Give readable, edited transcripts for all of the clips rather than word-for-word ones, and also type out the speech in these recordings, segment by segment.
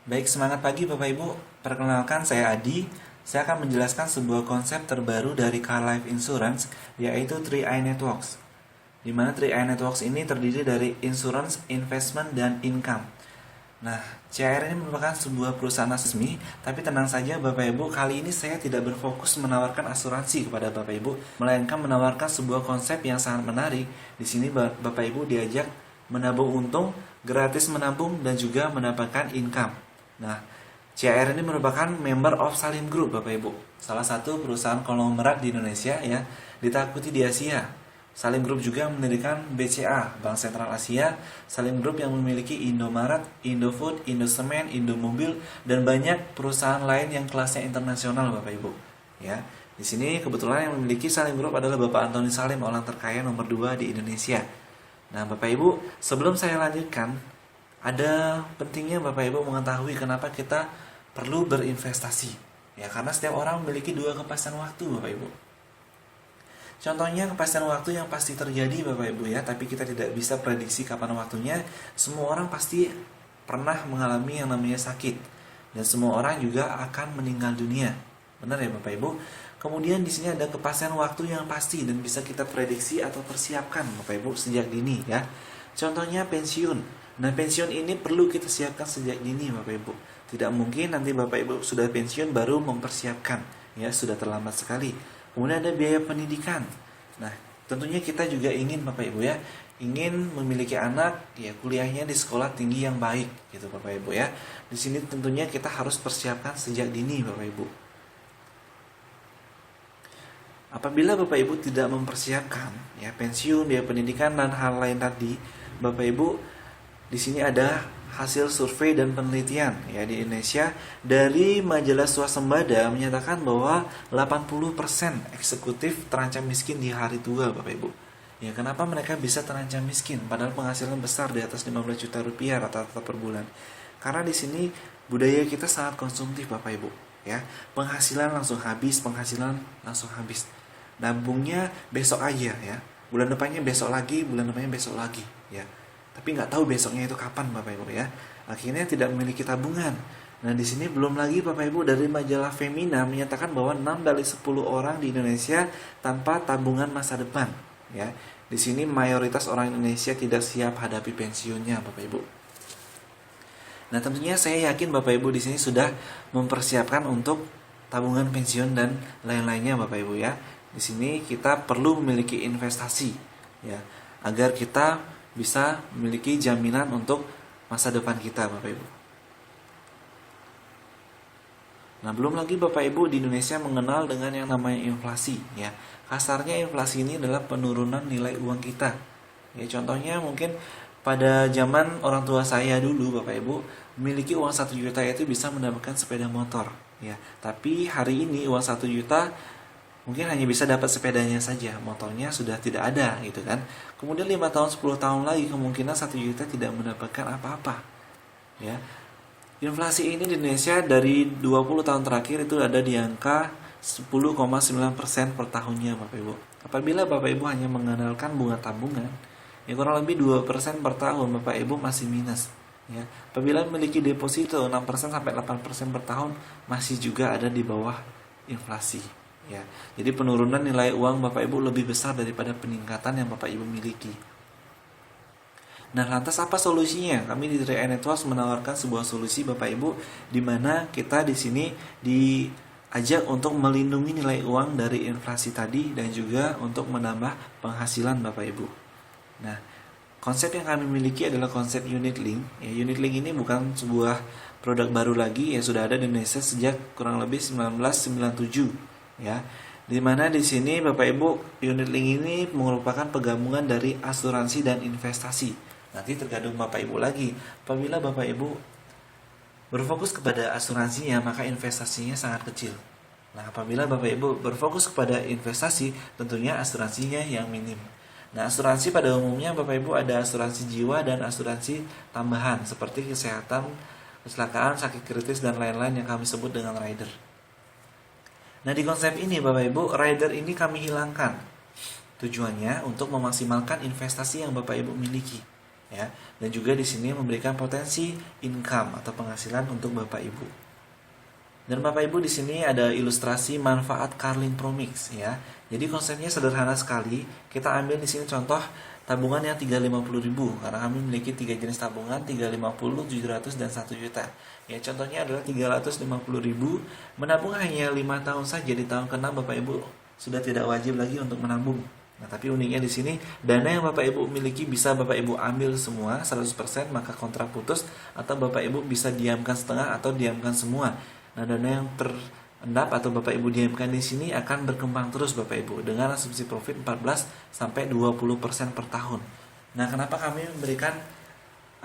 Baik, semangat pagi Bapak Ibu. Perkenalkan, saya Adi. Saya akan menjelaskan sebuah konsep terbaru dari Car Life Insurance, yaitu 3i Networks. Di mana 3i Networks ini terdiri dari Insurance, Investment, dan Income. Nah, CIR ini merupakan sebuah perusahaan resmi, tapi tenang saja Bapak Ibu, kali ini saya tidak berfokus menawarkan asuransi kepada Bapak Ibu, melainkan menawarkan sebuah konsep yang sangat menarik. Di sini Bapak Ibu diajak menabung untung, gratis menabung, dan juga mendapatkan income. Nah, CIR ini merupakan member of Salim Group Bapak Ibu, salah satu perusahaan konglomerat di Indonesia ya, ditakuti di Asia. Salim Group juga mendirikan BCA, Bank Sentral Asia. Salim Group yang memiliki Indomaret, Indofood, Indosemen, Indomobil, dan banyak perusahaan lain yang kelasnya internasional Bapak Ibu. Ya, di sini kebetulan yang memiliki Salim Group adalah Bapak Antoni Salim, orang terkaya nomor 2 di Indonesia. Nah, Bapak Ibu, sebelum saya lanjutkan, ada pentingnya Bapak Ibu mengetahui kenapa kita perlu berinvestasi. Ya, karena setiap orang memiliki dua kepastian waktu Bapak Ibu. Contohnya kepastian waktu yang pasti terjadi Bapak Ibu ya, tapi kita tidak bisa prediksi kapan waktunya. Semua orang pasti pernah mengalami yang namanya sakit, dan semua orang juga akan meninggal dunia. Benar ya Bapak Ibu? Kemudian di sini ada kepastian waktu yang pasti dan bisa kita prediksi atau persiapkan Bapak Ibu sejak dini ya. Contohnya pensiun. Nah, pensiun ini perlu kita siapkan sejak dini Bapak Ibu. Tidak mungkin nanti Bapak Ibu sudah pensiun baru mempersiapkan, ya sudah terlambat sekali. Kemudian ada biaya pendidikan. Nah, tentunya kita juga ingin Bapak Ibu ya, ingin memiliki anak ya kuliahnya di sekolah tinggi yang baik gitu Bapak Ibu ya. Di sini tentunya kita harus persiapkan sejak dini Bapak Ibu. Apabila Bapak Ibu tidak mempersiapkan ya pensiun, biaya pendidikan dan hal lain tadi, Bapak Ibu di sini ada hasil survei dan penelitian ya di Indonesia dari majalah Swasembada menyatakan bahwa 80% eksekutif terancam miskin di hari tua Bapak Ibu. Ya, kenapa mereka bisa terancam miskin padahal penghasilan besar di atas 15 juta rupiah rata-rata per bulan? Karena di sini budaya kita sangat konsumtif Bapak Ibu, ya. Penghasilan langsung habis, penghasilan langsung habis. Nabungnya besok aja ya. Bulan depannya besok lagi, bulan depannya besok lagi, ya. Tapi nggak tahu besoknya itu kapan Bapak Ibu ya. Akhirnya tidak memiliki tabungan. Nah, di sini belum lagi Bapak Ibu dari majalah Femina menyatakan bahwa 6 dari 10 orang di Indonesia tanpa tabungan masa depan, ya. Di sini mayoritas orang Indonesia tidak siap hadapi pensiunnya Bapak Ibu. Nah, tentunya saya yakin Bapak Ibu di sini sudah mempersiapkan untuk tabungan pensiun dan lain-lainnya Bapak Ibu ya. Di sini kita perlu memiliki investasi ya, agar kita bisa memiliki jaminan untuk masa depan kita Bapak Ibu. Nah, belum lagi Bapak Ibu di Indonesia mengenal dengan yang namanya inflasi ya. Kasarnya inflasi ini adalah penurunan nilai uang kita. Ya, contohnya mungkin pada zaman orang tua saya dulu Bapak Ibu memiliki uang 1 juta itu bisa mendapatkan sepeda motor ya. Tapi hari ini uang 1 juta mungkin hanya bisa dapat sepedanya saja, motornya sudah tidak ada gitu kan. Kemudian 5 tahun 10 tahun lagi kemungkinan 1 juta tidak mendapatkan apa-apa. Ya. Inflasi ini di Indonesia dari 20 tahun terakhir itu ada di angka 10,9% per tahunnya Bapak Ibu. Apabila Bapak Ibu hanya mengandalkan bunga tabungan, ya kurang lebih 2% per tahun Bapak Ibu masih minus. Ya. Apabila memiliki deposito 6% sampai 8% per tahun masih juga ada di bawah inflasi. Ya, jadi penurunan nilai uang Bapak Ibu lebih besar daripada peningkatan yang Bapak Ibu miliki. Nah, lantas apa solusinya? Kami di 3i Networks menawarkan sebuah solusi Bapak Ibu, di mana kita di sini diajak untuk melindungi nilai uang dari inflasi tadi dan juga untuk menambah penghasilan Bapak Ibu. Nah, konsep yang kami miliki adalah konsep unit link. Ya, unit link ini bukan sebuah produk baru lagi, ya sudah ada di Indonesia sejak kurang lebih 1997. Ya, dimana di sini Bapak Ibu unit link ini merupakan penggabungan dari asuransi dan investasi. Nanti tergantung Bapak Ibu lagi. Apabila Bapak Ibu berfokus kepada asuransinya, maka investasinya sangat kecil. Nah, apabila Bapak Ibu berfokus kepada investasi, tentunya asuransinya yang minim. Nah, asuransi pada umumnya Bapak Ibu ada asuransi jiwa dan asuransi tambahan seperti kesehatan, kecelakaan, sakit kritis dan lain-lain yang kami sebut dengan rider. Nah, di konsep ini Bapak Ibu, rider ini kami hilangkan. Tujuannya untuk memaksimalkan investasi yang Bapak Ibu miliki. ya. Dan juga di sini memberikan potensi income atau penghasilan untuk Bapak Ibu. Dan Bapak Ibu di sini ada ilustrasi manfaat Carling Promix ya. Jadi konsepnya sederhana sekali. Kita ambil di sini contoh tabungan yang 350.000 karena kami memiliki 3 jenis tabungan, 350, 700 dan 1 juta. Ya, contohnya adalah 350.000, menabung hanya 5 tahun saja. Di tahun ke-6 Bapak Ibu sudah tidak wajib lagi untuk menabung. Nah, tapi uniknya di sini dana yang Bapak Ibu miliki bisa Bapak Ibu ambil semua 100%, maka kontrak putus, atau Bapak Ibu bisa diamkan setengah atau diamkan semua. Nah, dana yang terendap atau Bapak Ibu diamkan di sini akan berkembang terus Bapak Ibu dengan asumsi profit 14 sampai 20% per tahun. Nah, kenapa kami memberikan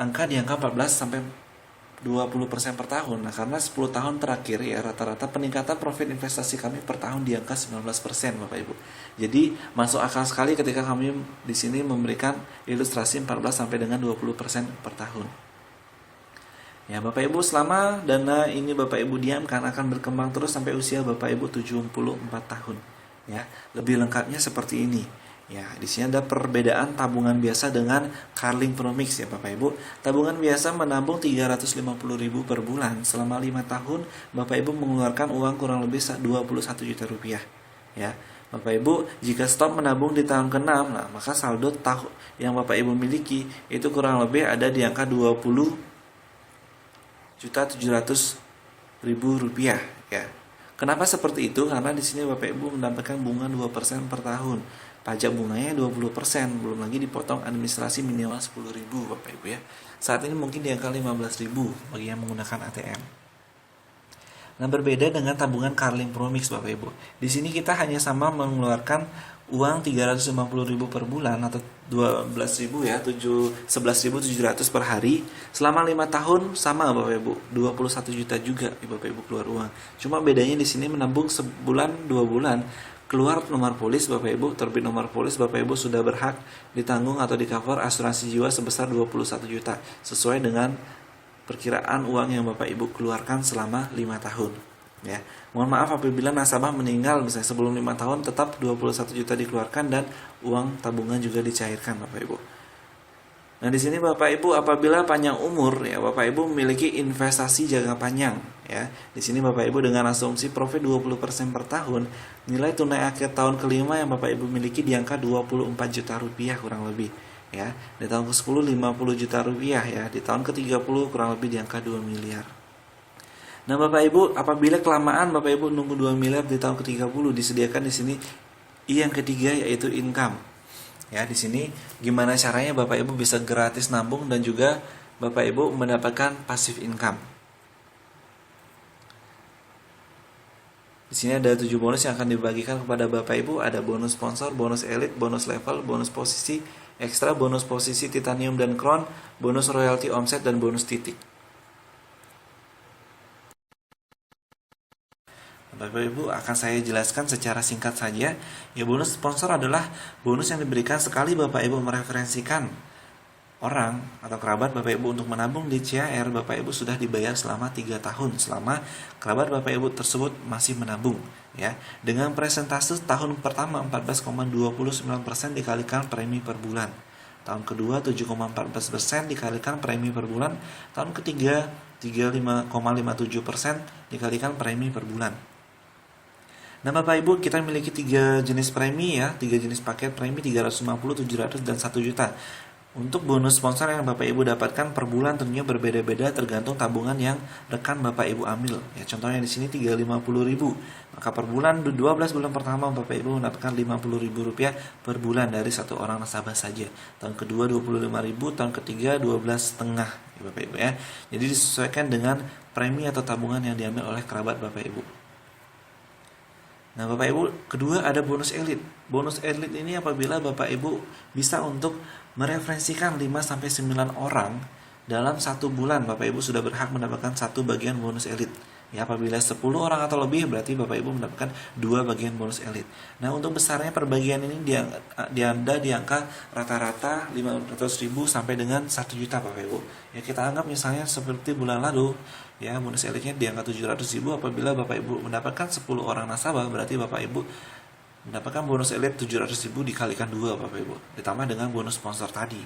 angka di angka 14 sampai 20% per tahun? Nah, karena 10 tahun terakhir ya rata-rata peningkatan profit investasi kami per tahun di angka 19% Bapak Ibu. Jadi, masuk akal sekali ketika kami di sini memberikan ilustrasi 14 sampai dengan 20% per tahun. Ya, Bapak Ibu, selama dana ini Bapak Ibu diamkan akan berkembang terus sampai usia Bapak Ibu 74 tahun. Ya, lebih lengkapnya seperti ini. Ya, di sini ada perbedaan tabungan biasa dengan Carling Promix ya Bapak Ibu. Tabungan biasa menabung 350.000 per bulan. Selama 5 tahun Bapak Ibu mengeluarkan uang kurang lebih 21 juta rupiah. Ya. Bapak Ibu, jika stop menabung di tahun ke-6, nah maka saldo tahun yang Bapak Ibu miliki itu kurang lebih ada di angka 20.700.000 rupiah ya. Kenapa seperti itu? Karena di sini Bapak Ibu mendapatkan bunga 2% per tahun. Pajak bunganya 20%, belum lagi dipotong administrasi minimal 10.000 Bapak Ibu ya. Saat ini mungkin di angka 15.000 bagi yang menggunakan ATM. Nah, berbeda dengan tabungan Carling Promix Bapak Ibu. Di sini kita hanya sama mengeluarkan uang 350.000 per bulan atau 12.000 ya, 11.700 per hari selama 5 tahun sama Bapak Ibu, 21 juta juga Bapak Ibu keluar uang. Cuma bedanya di sini menabung sebulan 2 bulan, keluar nomor polis Bapak Ibu, terbit nomor polis Bapak Ibu sudah berhak ditanggung atau di cover asuransi jiwa sebesar 21 juta sesuai dengan perkiraan uang yang Bapak Ibu keluarkan selama 5 tahun ya. Mohon maaf apabila nasabah meninggal misalnya sebelum 5 tahun tetap 21 juta dikeluarkan dan uang tabungan juga dicairkan Bapak Ibu. Nah, di sini Bapak Ibu apabila panjang umur ya Bapak Ibu memiliki investasi jangka panjang ya. Di sini Bapak Ibu dengan asumsi profit 20% per tahun, nilai tunai akhir tahun kelima yang Bapak Ibu miliki di angka 24 juta rupiah kurang lebih. Ya, di tahun ke-10 50 juta rupiah ya, di tahun ke-30 kurang lebih di angka 2 miliar. Nah, Bapak Ibu, apabila kelamaan Bapak Ibu nunggu 2 miliar di tahun ke-30 disediakan di sini yang ketiga yaitu income. Ya, di sini gimana caranya Bapak Ibu bisa gratis nabung dan juga Bapak Ibu mendapatkan passive income. Di sini ada 7 bonus yang akan dibagikan kepada Bapak Ibu, ada bonus sponsor, bonus elite, bonus level, bonus posisi ekstra, bonus posisi titanium dan crown, bonus royalty omset dan bonus titik. Bapak Ibu akan saya jelaskan secara singkat saja. Ya, bonus sponsor adalah bonus yang diberikan sekali Bapak Ibu mereferensikan orang atau kerabat Bapak Ibu untuk menabung di CHR. Bapak Ibu sudah dibayar selama 3 tahun selama kerabat Bapak Ibu tersebut masih menabung ya. Dengan persentase tahun pertama 14,29% dikalikan premi per bulan. Tahun kedua 7,14% dikalikan premi per bulan. Tahun ketiga 35,57% dikalikan premi per bulan. Nah, Bapak Ibu, kita memiliki 3 jenis premi ya, 3 jenis paket premi 350, 700 dan 1 juta. Untuk bonus sponsor yang Bapak Ibu dapatkan per bulan tentunya berbeda-beda tergantung tabungan yang rekan Bapak Ibu ambil. Ya, contohnya di sini 350.000. Maka per bulan 12 bulan pertama Bapak Ibu mendapatkan 50.000 rupiah per bulan dari satu orang nasabah saja. Tahun kedua 25.000, tahun ketiga 12,5 ya Bapak Ibu ya. Jadi disesuaikan dengan premi atau tabungan yang diambil oleh kerabat Bapak Ibu. Nah, Bapak Ibu, kedua ada bonus elite. Bonus elite ini apabila Bapak Ibu bisa untuk mereferensikan 5-9 orang dalam 1 bulan, Bapak Ibu sudah berhak mendapatkan 1 bagian bonus elite. Ya, apabila 10 orang atau lebih berarti Bapak Ibu mendapatkan 2 bagian bonus elite. Nah, untuk besarnya perbagian ini dianda di angka rata-rata 500.000 sampai dengan 1 juta Bapak Ibu. Ya, kita anggap misalnya seperti bulan lalu ya, bonus elite-nya di angka 700.000. Apabila Bapak Ibu mendapatkan 10 orang nasabah berarti Bapak Ibu mendapatkan bonus elite 700.000 dikalikan 2 Bapak Ibu, ditambah dengan bonus sponsor tadi.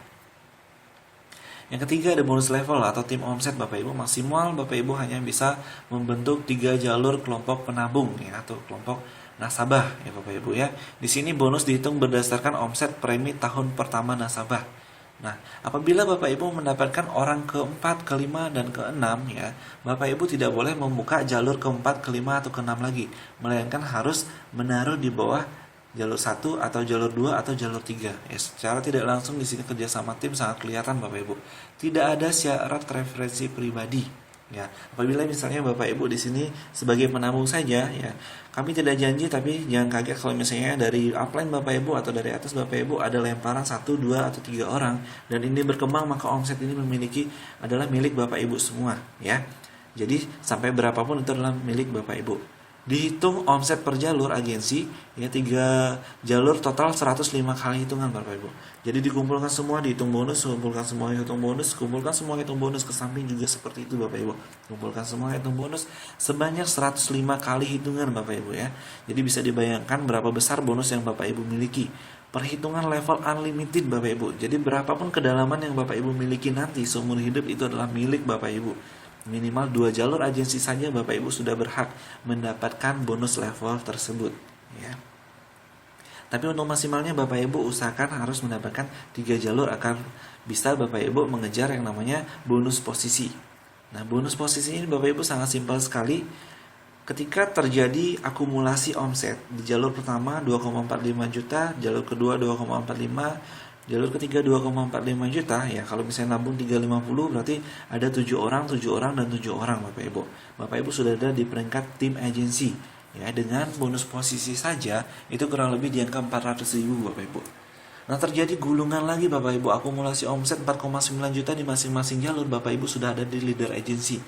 Yang ketiga ada bonus level atau tim omset Bapak Ibu. Maksimal Bapak Ibu hanya bisa membentuk 3 jalur kelompok penabung ya, atau kelompok nasabah ya Bapak Ibu ya. Di sini bonus dihitung berdasarkan omset premi tahun pertama nasabah. Nah, apabila Bapak Ibu mendapatkan orang keempat, kelima, dan keenam ya, Bapak Ibu tidak boleh membuka jalur keempat, kelima, atau keenam lagi, melainkan harus menaruh di bawah jalur 1 atau jalur 2 atau jalur 3. Ya, secara tidak langsung di sini kerjasama tim sangat kelihatan Bapak Ibu. Tidak ada syarat referensi pribadi. Ya, apabila misalnya Bapak Ibu di sini sebagai penabung saja ya, kami tidak janji, tapi jangan kaget kalau misalnya dari upline Bapak Ibu atau dari atas Bapak Ibu ada lemparan 1, 2, atau 3 orang dan ini berkembang, maka omset ini adalah milik Bapak Ibu semua ya. Jadi sampai berapapun itu adalah milik Bapak Ibu. Dihitung omset per jalur agensi ya, 3 jalur total 105 kali hitungan Bapak Ibu. Jadi dikumpulkan semua, dihitung bonus, kumpulkan semua hitung bonus, kumpulkan semua hitung bonus, ke samping juga seperti itu Bapak Ibu. Kumpulkan semua hitung bonus sebanyak 105 kali hitungan Bapak Ibu ya. Jadi bisa dibayangkan berapa besar bonus yang Bapak Ibu miliki. Perhitungan level unlimited Bapak Ibu. Jadi berapapun kedalaman yang Bapak Ibu miliki nanti seumur hidup itu adalah milik Bapak Ibu. Minimal 2 jalur agensi saja Bapak Ibu sudah berhak mendapatkan bonus level tersebut ya. Tapi untuk maksimalnya Bapak Ibu usahakan harus mendapatkan 3 jalur agar bisa Bapak Ibu mengejar yang namanya bonus posisi. Nah, bonus posisi ini Bapak Ibu sangat simpel sekali. Ketika terjadi akumulasi omset di jalur pertama 2,45 juta, jalur kedua 2,45, jalur ketiga 2,45 juta ya. Kalau misalnya nabung 350 berarti ada 7 orang, 7 orang, dan 7 orang Bapak Ibu. Bapak Ibu sudah ada di peringkat tim agensi ya. Dengan bonus posisi saja itu kurang lebih di angka 400.000 Bapak Ibu. Nah, terjadi gulungan lagi Bapak Ibu, akumulasi omset 4,9 juta di masing-masing jalur, Bapak Ibu sudah ada di leader agency.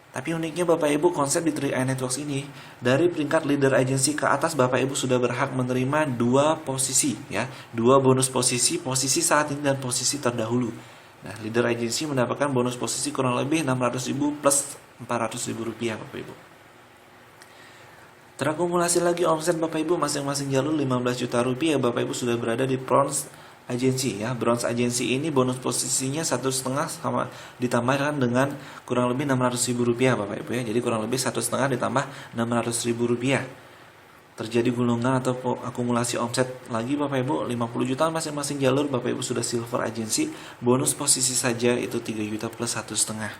Tapi uniknya Bapak Ibu, konsep di 3i Networks ini, dari peringkat leader agency ke atas Bapak Ibu sudah berhak menerima 2 posisi ya, 2 bonus posisi, posisi saat ini dan posisi terdahulu. Nah, leader agency mendapatkan bonus posisi kurang lebih 600.000 plus 400.000 rupiah Bapak Ibu. Terakumulasi lagi omset Bapak Ibu masing-masing jalur 15 juta rupiah, Bapak Ibu sudah berada di bronze agensi ya. Bronze agensi ini bonus posisinya 1,5 sama ditambahkan dengan kurang lebih 600.000 rupiah Bapak Ibu ya. Jadi kurang lebih 1,5 ditambah 600.000 rupiah. Terjadi gulungan atau akumulasi omset lagi Bapak Ibu 50 juta masing-masing jalur, Bapak Ibu sudah silver agensi. Bonus posisi saja itu 3 juta plus 1,5.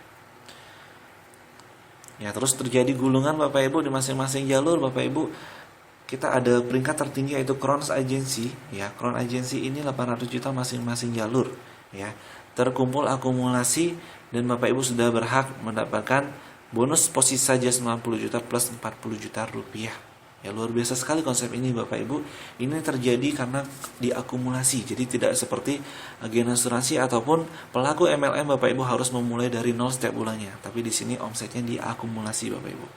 Ya, terus terjadi gulungan Bapak Ibu di masing-masing jalur, Bapak Ibu kita ada peringkat tertinggi yaitu Crown Agency ya. Crown Agency ini 800 juta masing-masing jalur ya. Terkumpul akumulasi dan Bapak Ibu sudah berhak mendapatkan bonus posisi saja 90 juta plus 40 juta rupiah. Ya, luar biasa sekali konsep ini Bapak Ibu. Ini terjadi karena diakumulasi. Jadi tidak seperti agen asuransi ataupun pelaku MLM Bapak Ibu harus memulai dari nol setiap bulannya. Tapi di sini omsetnya diakumulasi Bapak Ibu.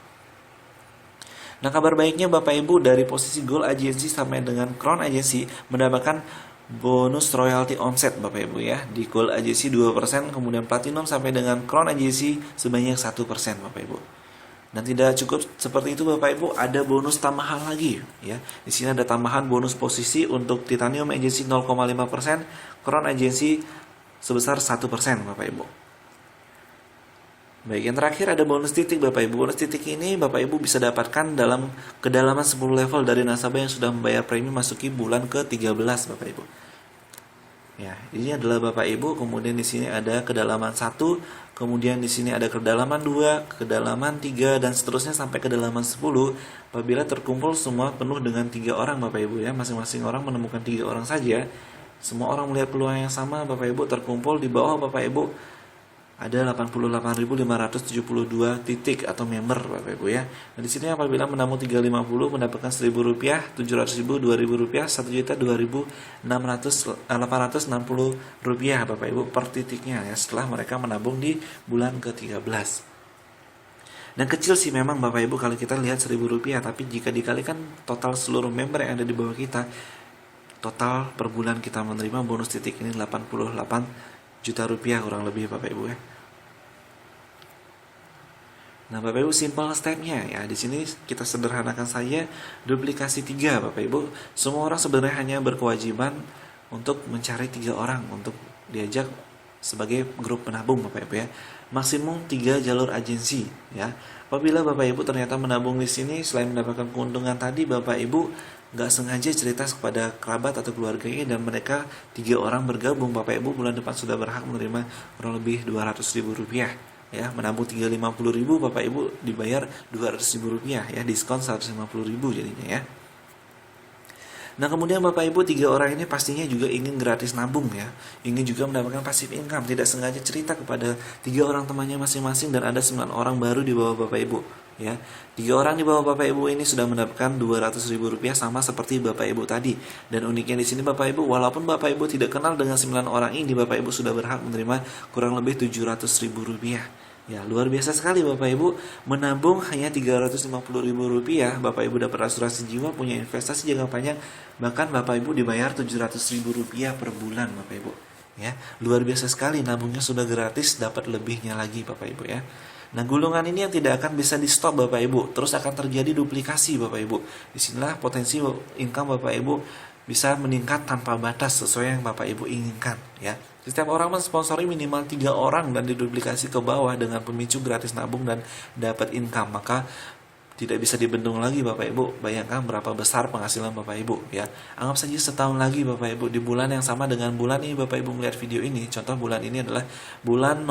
Nah, kabar baiknya Bapak Ibu, dari posisi Gold Agency sampai dengan Crown Agency mendapatkan bonus royalty omset Bapak Ibu ya. Di Gold Agency 2%, kemudian Platinum sampai dengan Crown Agency sebanyak 1% Bapak Ibu. Dan tidak cukup seperti itu Bapak Ibu, ada bonus tambahan lagi ya. Di sini ada tambahan bonus posisi untuk Titanium Agency 0,5%, Crown Agency sebesar 1% Bapak Ibu. Baik, yang terakhir ada bonus titik Bapak Ibu. Bonus titik ini Bapak Ibu bisa dapatkan dalam kedalaman 10 level dari nasabah yang sudah membayar premi masuki bulan ke-13 Bapak Ibu. Ya, ini adalah Bapak Ibu, kemudian di sini ada kedalaman 1, kemudian di sini ada kedalaman 2, kedalaman 3 dan seterusnya sampai kedalaman 10. Apabila terkumpul semua penuh dengan 3 orang Bapak Ibu ya, masing-masing orang menemukan 3 orang saja. Semua orang melihat peluang yang sama Bapak Ibu, terkumpul di bawah Bapak Ibu ada 88.572 titik atau member Bapak Ibu ya. Nah, di sini apabila menabung 350 mendapatkan Rp1.000, Rp700.000, Rp2.000, Rp1.860 Bapak Ibu per titiknya ya, setelah mereka menabung di bulan ke-13. Dan kecil sih memang Bapak Ibu kalau kita lihat Rp1.000, tapi jika dikalikan total seluruh member yang ada di bawah kita, total per bulan kita menerima bonus titik ini 88 juta rupiah kurang lebih Bapak Ibu ya. Nah, Bapak Ibu simple stepnya ya. Di sini kita sederhanakan saja duplikasi 3 Bapak Ibu. Semua orang sebenarnya hanya berkewajiban untuk mencari 3 orang untuk diajak sebagai grup penabung Bapak Ibu ya. Maksimum 3 jalur agensi ya. Apabila Bapak Ibu ternyata menabung di sini, selain mendapatkan keuntungan tadi, Bapak Ibu nggak sengaja cerita kepada kerabat atau keluarganya dan mereka 3 orang bergabung, Bapak Ibu bulan depan sudah berhak menerima kurang lebih Rp200.000 ya. Menabung 350.000, Bapak Ibu dibayar Rp200.000 ya, diskon Rp150.000 jadinya ya. Nah kemudian Bapak Ibu 3 orang ini pastinya juga ingin gratis nabung ya, ingin juga mendapatkan passive income, tidak sengaja cerita kepada 3 orang temannya masing-masing dan ada 9 orang baru di bawah Bapak Ibu ya. 3 orang di bawah Bapak Ibu ini sudah mendapatkan Rp200.000 sama seperti Bapak Ibu tadi. Dan uniknya di sini Bapak Ibu, walaupun Bapak Ibu tidak kenal dengan 9 orang ini, Bapak Ibu sudah berhak menerima kurang lebih Rp700.000. Ya, luar biasa sekali Bapak Ibu, menabung hanya Rp350.000, Bapak Ibu dapat asuransi jiwa, punya investasi jangka panjang, bahkan Bapak Ibu dibayar Rp700.000 per bulan Bapak Ibu. Ya, luar biasa sekali, nabungnya sudah gratis, dapat lebihnya lagi Bapak Ibu ya. Nah, gulungan ini yang tidak akan bisa di stop Bapak Ibu, terus akan terjadi duplikasi Bapak Ibu. Disinilah potensi income Bapak Ibu bisa meningkat tanpa batas sesuai yang Bapak Ibu inginkan ya. Setiap orang mensponsori minimal 3 orang dan diduplikasi ke bawah dengan pemicu gratis nabung dan dapat income, maka tidak bisa dibendung lagi Bapak Ibu. Bayangkan berapa besar penghasilan Bapak Ibu ya. Anggap saja setahun lagi Bapak Ibu, di bulan yang sama dengan bulan ini Bapak Ibu melihat video ini. Contoh bulan ini adalah bulan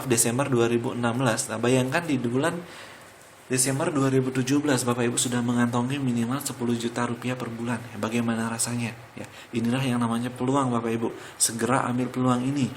Desember 2016. Nah bayangkan di bulan Desember 2017 Bapak Ibu sudah mengantongi minimal Rp10 juta per bulan ya. Bagaimana rasanya ya? Inilah yang namanya peluang Bapak Ibu. Segera ambil peluang ini.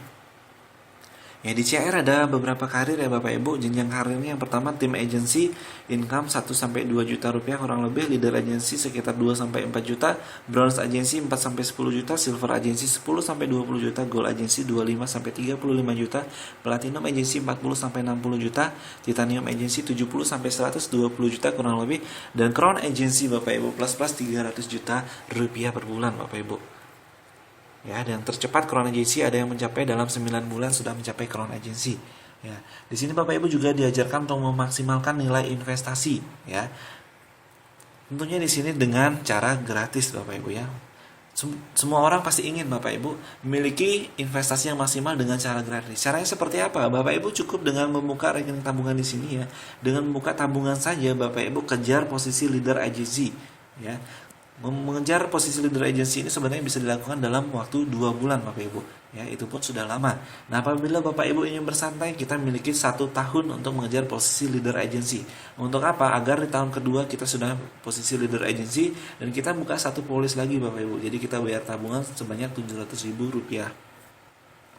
Ya, di CR ada beberapa karir ya Bapak Ibu. Jenjang karirnya yang pertama tim agency, income 1-2 juta rupiah kurang lebih, leader agency sekitar 2-4 juta, bronze agency 4-10 juta, silver agency 10-20 juta, gold agency 25-35 juta, platinum agency 40-60 juta, titanium agency 70-120 juta kurang lebih, dan crown agency Bapak Ibu plus 300 juta rupiah per bulan Bapak Ibu. Ya, dan tercepat crown agency ada yang mencapai dalam 9 bulan sudah mencapai crown agency. Ya, di sini Bapak Ibu juga diajarkan untuk memaksimalkan nilai investasi. Ya, tentunya di sini dengan cara gratis Bapak Ibu ya. Semua orang pasti ingin Bapak Ibu memiliki investasi yang maksimal dengan cara gratis. Caranya seperti apa? Bapak Ibu cukup dengan membuka rekening tabungan di sini ya. Dengan membuka tabungan saja Bapak Ibu kejar posisi leader agency. Ya. Mengejar posisi leader agency ini sebenarnya bisa dilakukan dalam waktu 2 bulan Bapak Ibu ya, itu pun sudah lama. Nah apabila Bapak Ibu ingin bersantai, kita memiliki 1 tahun untuk mengejar posisi leader agency. Untuk apa? Agar di tahun kedua kita sudah posisi leader agency dan kita buka 1 polis lagi Bapak Ibu. Jadi kita bayar tabungan sebanyak Rp700.000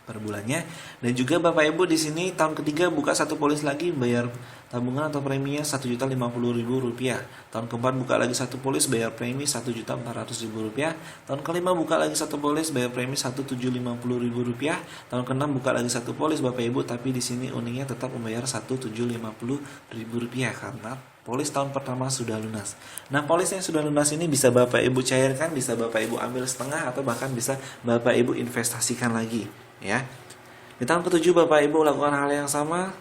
per bulannya. Dan juga Bapak Ibu di sini tahun ketiga buka 1 polis lagi, bayar tabungan atau preminya Rp1.050.000. Tahun keempat buka lagi 1 polis, bayar premi Rp1.400.000. Tahun kelima buka lagi 1 polis, bayar premi Rp1.750.000. Tahun keenam buka lagi 1 polis Bapak Ibu, tapi di sini uniknya tetap membayar Rp1.750.000 karena polis tahun pertama sudah lunas. Nah, polis yang sudah lunas ini bisa Bapak Ibu cairkan, bisa Bapak Ibu ambil setengah, atau bahkan bisa Bapak Ibu investasikan lagi ya. Di tahun ke-7 Bapak Ibu lakukan hal yang sama.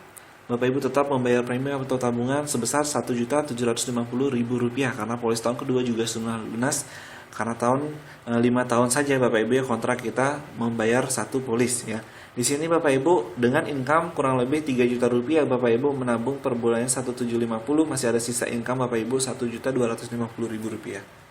Bapak Ibu tetap membayar premi atau tabungan sebesar Rp1.750.000 karena polis tahun kedua juga sudah lunas. Karena 5 tahun saja Bapak Ibu ya kontrak kita membayar 1 polis ya. Di sini Bapak Ibu dengan income kurang lebih Rp3 juta Bapak Ibu menabung per bulannya Rp1.750, masih ada sisa income Bapak Ibu Rp1.250.000.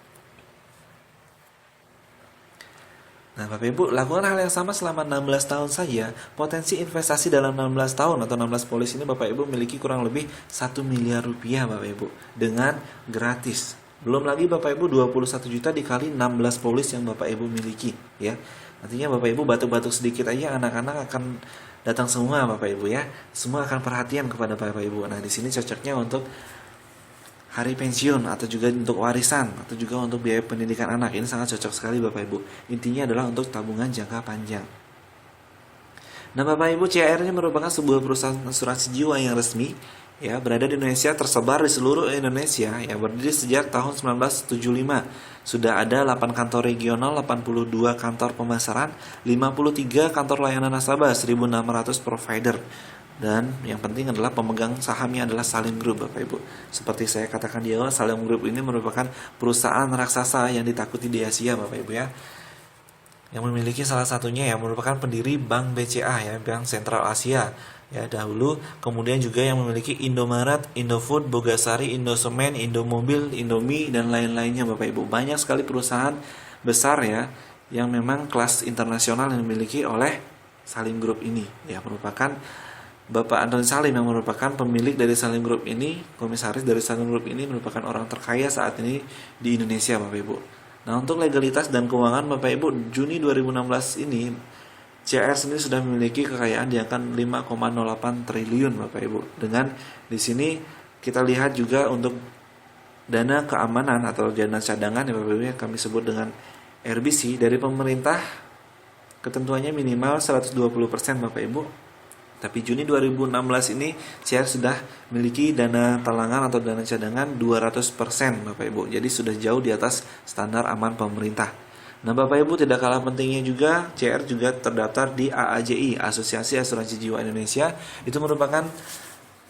Nah Bapak Ibu lakukan hal yang sama selama 16 tahun saja. Potensi investasi dalam 16 tahun atau 16 polis ini Bapak Ibu memiliki kurang lebih Rp1 miliar Bapak Ibu dengan gratis. Belum lagi Bapak Ibu 21 juta dikali 16 polis yang Bapak Ibu miliki ya. Artinya Bapak Ibu batuk-batuk sedikit aja anak-anak akan datang semua Bapak Ibu ya. Semua akan perhatian kepada Bapak Ibu. Nah di sini cocoknya untuk hari pensiun atau juga untuk warisan atau juga untuk biaya pendidikan anak. Ini sangat cocok sekali Bapak Ibu. Intinya adalah untuk tabungan jangka panjang. Nah Bapak Ibu, CR ini merupakan sebuah perusahaan asuransi jiwa yang resmi ya, berada di Indonesia, tersebar di seluruh Indonesia ya, berdiri sejak tahun 1975. Sudah ada 8 kantor regional, 82 kantor pemasaran, 53 kantor layanan nasabah, 1.600 provider. Dan yang penting adalah pemegang sahamnya adalah Salim Group Bapak Ibu. Seperti saya katakan di awal, Salim Group ini merupakan perusahaan raksasa yang ditakuti di Asia Bapak Ibu ya. yang memiliki salah satunya yang merupakan pendiri Bank BCA ya, Bank Sentral Asia ya dahulu, kemudian juga yang memiliki Indomaret, Indofood, Bogasari, Indosemen, Indomobil, Indomie dan lain-lainnya Bapak Ibu. Banyak sekali perusahaan besar ya yang memang kelas internasional yang dimiliki oleh Salim Group ini ya, merupakan Bapak Antoni Salim yang merupakan pemilik dari Salim Group ini, komisaris dari Salim Group ini, merupakan orang terkaya saat ini di Indonesia Bapak Ibu. Nah, untuk legalitas dan keuangan Bapak Ibu, Juni 2016 ini CR sendiri sudah memiliki kekayaan di angka 5,08 triliun Bapak Ibu. Dengan di sini kita lihat juga untuk dana keamanan atau dana cadangan ya Bapak Ibu, yang kami sebut dengan RBC dari pemerintah, ketentuannya minimal 120% Bapak Ibu. Tapi Juni 2016 ini CR sudah memiliki dana talangan atau dana cadangan 200% Bapak Ibu. Jadi sudah jauh di atas standar aman pemerintah. Nah Bapak Ibu, tidak kalah pentingnya juga CR juga terdaftar di AAJI, Asosiasi Asuransi Jiwa Indonesia. Itu merupakan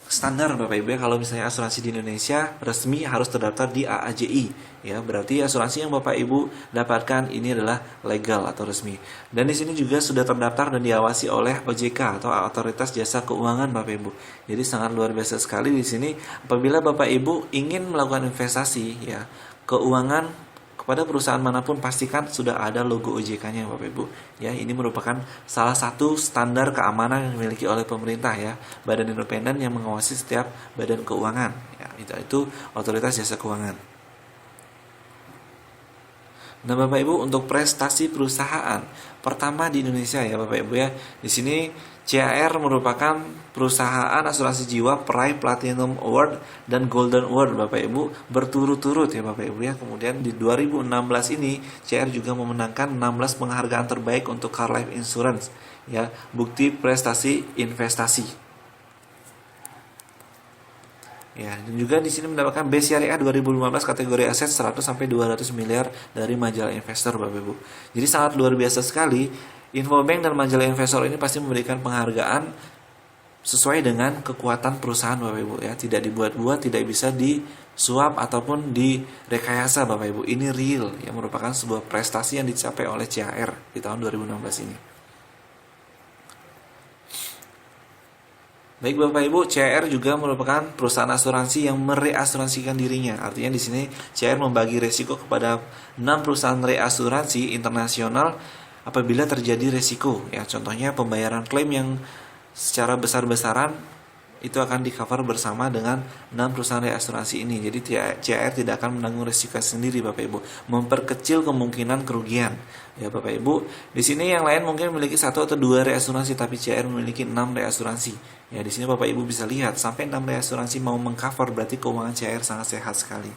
standar Bapak Ibu ya, kalau misalnya asuransi di Indonesia resmi harus terdaftar di AAJI ya, berarti asuransi yang Bapak Ibu dapatkan ini adalah legal atau resmi. Dan di sini juga sudah terdaftar dan diawasi oleh OJK atau Otoritas Jasa Keuangan Bapak Ibu. Jadi sangat luar biasa sekali di sini apabila Bapak Ibu ingin melakukan investasi ya, keuangan pada perusahaan manapun pastikan sudah ada logo OJK-nya Bapak Ibu. Ya, ini merupakan salah satu standar keamanan yang dimiliki oleh pemerintah ya, badan independen yang mengawasi setiap badan keuangan. Ya, itu Otoritas Jasa Keuangan. Nah, Bapak Ibu, untuk prestasi perusahaan pertama di Indonesia ya Bapak Ibu ya. Di sini CAR merupakan perusahaan asuransi jiwa peraih Platinum Award dan Golden Award Bapak Ibu berturut-turut ya Bapak Ibu ya. Kemudian di 2016 ini CAR juga memenangkan 16 penghargaan terbaik untuk car life insurance ya, bukti prestasi investasi. Ya, dan juga di sini mendapatkan Best Syariah 2015 kategori aset 100 sampai 200 miliar dari majalah investor Bapak Ibu. Jadi sangat luar biasa sekali. Infobank dan majalah investor ini pasti memberikan penghargaan sesuai dengan kekuatan perusahaan Bapak Ibu ya, tidak dibuat-buat, tidak bisa disuap ataupun direkayasa Bapak Ibu. Ini real yang merupakan sebuah prestasi yang dicapai oleh CAR di tahun 2016 ini. Baik Bapak Ibu, CAR juga merupakan perusahaan asuransi yang mereasuransikan dirinya. Artinya di sini CAR membagi risiko kepada 6 perusahaan reasuransi internasional apabila terjadi risiko. Ya, contohnya pembayaran klaim yang secara besar-besaran itu akan di-cover bersama dengan 6 perusahaan reasuransi ini. Jadi CAR tidak akan menanggung risiko sendiri Bapak Ibu, memperkecil kemungkinan kerugian. Ya Bapak Ibu, di sini yang lain mungkin memiliki 1 atau 2 reasuransi, tapi CAR memiliki 6 reasuransi. Ya, di sini Bapak Ibu bisa lihat sampai 6 reasuransi mau mengcover, berarti keuangan CAR sangat sehat sekali.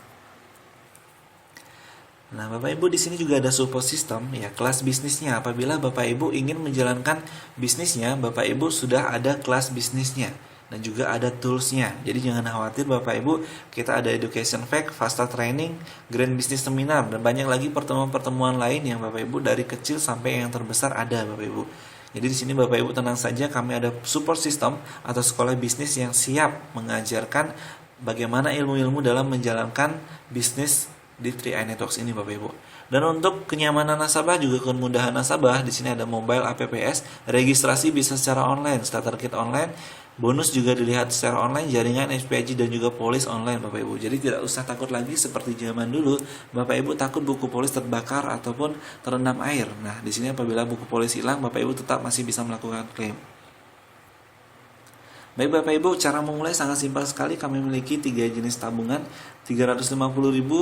Nah, Bapak Ibu, di sini juga ada support system ya, kelas bisnisnya. Apabila Bapak Ibu ingin menjalankan bisnisnya, Bapak Ibu sudah ada kelas bisnisnya dan juga ada toolsnya. Jadi jangan khawatir Bapak Ibu, kita ada education fact, fasta training, grand business seminar, dan banyak lagi pertemuan-pertemuan lain yang Bapak Ibu dari kecil sampai yang terbesar ada Bapak Ibu. Jadi di sini Bapak Ibu tenang saja, kami ada support system atau sekolah bisnis yang siap mengajarkan bagaimana ilmu-ilmu dalam menjalankan bisnis di 3i Networks ini Bapak Ibu. Dan untuk kenyamanan nasabah juga kemudahan nasabah, di sini ada mobile APPS, registrasi bisa secara online, starter kit online, bonus juga dilihat secara online, jaringan SPG dan juga polis online Bapak Ibu. Jadi tidak usah takut lagi seperti zaman dulu Bapak Ibu takut buku polis terbakar ataupun terendam air. Nah, di sini apabila buku polis hilang, Bapak Ibu tetap masih bisa melakukan klaim. Baik Bapak Ibu, cara memulai sangat simpel sekali. Kami memiliki 3 jenis tabungan, 350.000,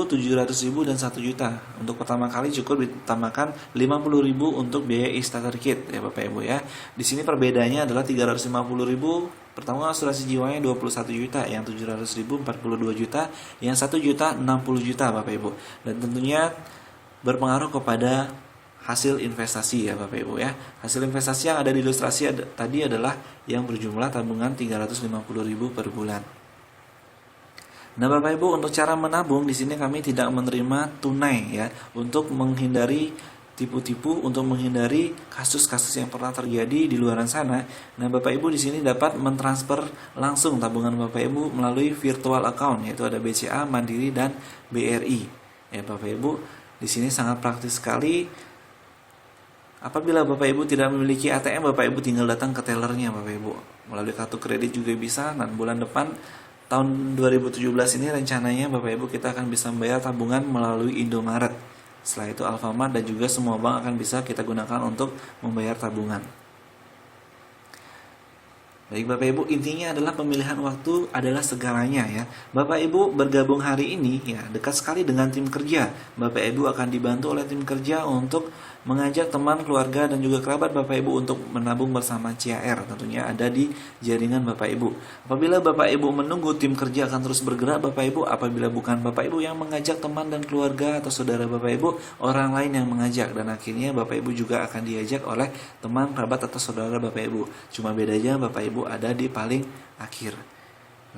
700.000 dan 1 juta. Untuk pertama kali cukup ditambahkan 50.000 untuk biaya e-starter kit ya Bapak Ibu ya. Di sini perbedaannya adalah 350.000 pertama asuransi jiwanya 21 juta, yang 700.000 42 juta, yang 1 juta 60 juta Bapak Ibu. Dan tentunya berpengaruh kepada hasil investasi ya Bapak Ibu ya. Hasil investasi yang ada di ilustrasi tadi adalah yang berjumlah tabungan 350.000 per bulan. Nah Bapak Ibu, untuk cara menabung di sini kami tidak menerima tunai ya, untuk menghindari tipu-tipu, untuk menghindari kasus-kasus yang pernah terjadi di luar sana. Nah Bapak Ibu di sini dapat mentransfer langsung tabungan Bapak Ibu melalui virtual account, yaitu ada BCA, Mandiri dan BRI. Ya Bapak Ibu, di sini sangat praktis sekali. Apabila Bapak Ibu tidak memiliki ATM, Bapak Ibu tinggal datang ke tellernya Bapak Ibu. Melalui kartu kredit juga bisa. Dan bulan depan tahun 2017 ini rencananya Bapak Ibu kita akan bisa membayar tabungan melalui Indomaret. Setelah itu Alfamart dan juga semua bank akan bisa kita gunakan untuk membayar tabungan. Baik Bapak Ibu, intinya adalah pemilihan waktu adalah segalanya ya. Bapak Ibu bergabung hari ini ya dekat sekali dengan tim kerja. Bapak Ibu akan dibantu oleh tim kerja untuk mengajak teman, keluarga dan juga kerabat Bapak Ibu untuk menabung bersama CAR. Tentunya ada di jaringan Bapak Ibu. Apabila Bapak Ibu menunggu tim kerja akan terus bergerak Bapak Ibu, apabila bukan Bapak Ibu yang mengajak teman dan keluarga atau saudara Bapak Ibu, orang lain yang mengajak dan akhirnya Bapak Ibu juga akan diajak oleh teman, kerabat atau saudara Bapak Ibu. Cuma bedanya Bapak Ibu ada di paling akhir.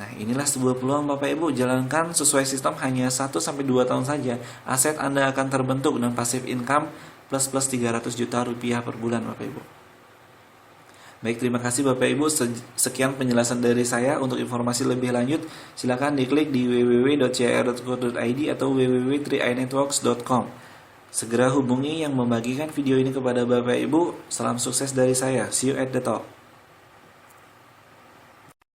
Nah, inilah sebuah peluang Bapak Ibu, jalankan sesuai sistem hanya 1-2 tahun saja. Aset Anda akan terbentuk dan passive income plus 300 juta rupiah per bulan Bapak Ibu. Baik, terima kasih Bapak Ibu. Sekian penjelasan dari saya. Untuk informasi lebih lanjut, silakan diklik di www.car.co.id atau www.3inetworks.com. Segera hubungi yang membagikan video ini kepada Bapak Ibu. Salam sukses dari saya. See you at the top.